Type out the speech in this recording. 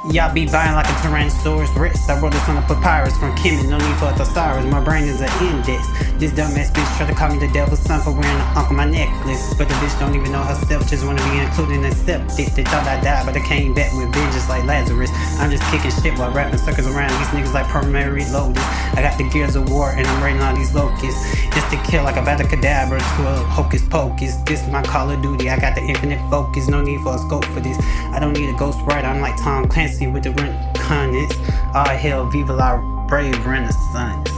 Y'all be buying like a Tyrannosaurus Rex. I wrote this on a papyrus from Kemet, no need for a thesaurus. My brain is an index. This dumbass bitch try to call me the devil's son for wearing an uncle my necklace. But the bitch don't even know herself, just wanna be included and accepted. They thought I died, but I came back with vengeance like Lazarus. I'm just kicking shit while rapping circles around these niggas like primary loaders. I got the gears of war and I'm raiding all these locusts. It's to kill like a Cadabra to a hocus pocus. This is my Call of Duty, I got the infinite focus. No need for a scope for this. I don't need a ghost writer, I'm like Tom Clancy with the rent condits. All hell, viva la brave renaissance.